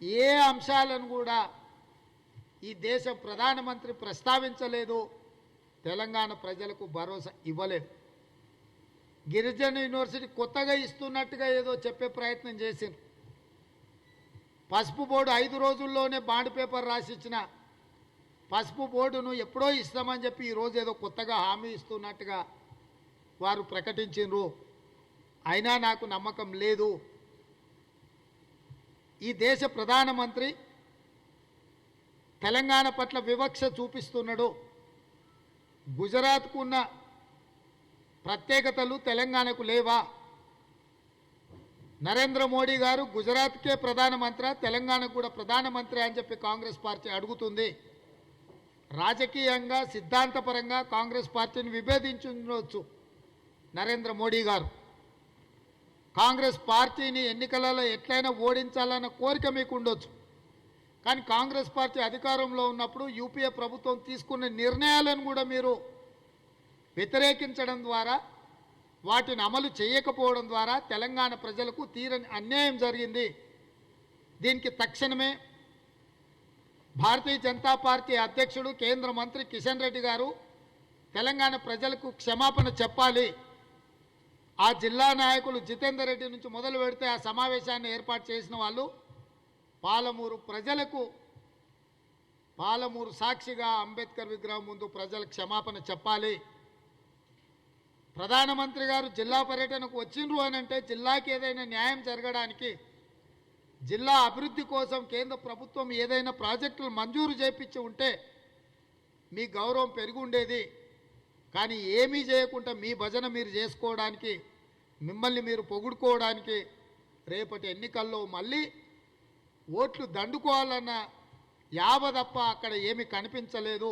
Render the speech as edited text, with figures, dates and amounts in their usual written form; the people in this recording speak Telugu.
ఏ అంశాలను కూడా ఈ దేశ ప్రధానమంత్రి ప్రస్తావించలేదు, తెలంగాణ ప్రజలకు భరోసా ఇవ్వలేదు. గిరిజన యూనివర్సిటీ కొత్తగా ఇస్తున్నట్టుగా ఏదో చెప్పే ప్రయత్నం చేసింది. పసుపు బోర్డు 5 రోజుల్లోనే బాండ్ పేపర్ రాసిచ్చిన పసుపు బోర్డును ఎప్పుడో ఇస్తామని చెప్పి ఈరోజు ఏదో కొత్తగా హామీ ఇస్తున్నట్టుగా వారు ప్రకటించారు. అయినా నాకు నమ్మకం లేదు. ఈ దేశ ప్రధానమంత్రి తెలంగాణ పట్ల వివక్ష చూపిస్తున్నాడు. గుజరాత్కు ఉన్న ప్రత్యేకతలు తెలంగాణకు లేవా? నరేంద్ర మోడీ గారు గుజరాత్కే ప్రధానమంత్రి, తెలంగాణకు కూడా ప్రధానమంత్రి అని చెప్పి కాంగ్రెస్ పార్టీ అడుగుతుంది. రాజకీయంగా సిద్ధాంతపరంగా కాంగ్రెస్ పార్టీని విభేదించవచ్చు నరేంద్ర మోడీ గారు. కాంగ్రెస్ పార్టీని ఎన్నికలలో ఎట్లయినా ఓడించాలన్న కోరిక మీకు ఉండొచ్చు. కానీ కాంగ్రెస్ పార్టీ అధికారంలో ఉన్నప్పుడు యూపీఏ ప్రభుత్వం తీసుకున్న నిర్ణయాలను కూడా మీరు వ్యతిరేకించడం ద్వారా, వాటిని అమలు చేయకపోవడం ద్వారా తెలంగాణ ప్రజలకు తీరని అన్యాయం జరిగింది. దీనికి తక్షణమే భారతీయ జనతా పార్టీ అధ్యక్షుడు కేంద్ర మంత్రి కిషన్ రెడ్డి గారు తెలంగాణ ప్రజలకు క్షమాపణ చెప్పాలి. ఆ జిల్లా నాయకులు జితేందర్ రెడ్డి నుంచి మొదలు పెడితే ఆ సమావేశాన్ని ఏర్పాటు చేసిన వాళ్ళు పాలమూరు ప్రజలకు, పాలమూరు సాక్షిగా అంబేద్కర్ విగ్రహం ముందు ప్రజలు క్షమాపణ చెప్పాలి. ప్రధానమంత్రి గారు జిల్లా పర్యటనకు వచ్చిండ్రు అని అంటే జిల్లాకి ఏదైనా న్యాయం జరగడానికి, జిల్లా అభివృద్ధి కోసం కేంద్ర ప్రభుత్వం ఏదైనా ప్రాజెక్టులు మంజూరు చేయించి ఉంటే మీ గౌరవం పెరిగి ఉండేది. కానీ ఏమీ చేయకుండా మీ భజన మీరు చేసుకోవడానికి, మిమ్మల్ని మీరు పొగుడుకోవడానికి రేపటి ఎన్నికల్లో మళ్ళీ ఓట్లు దండుకోవాలన్న యావ తప్ప అక్కడ ఏమీ కనిపించలేదు.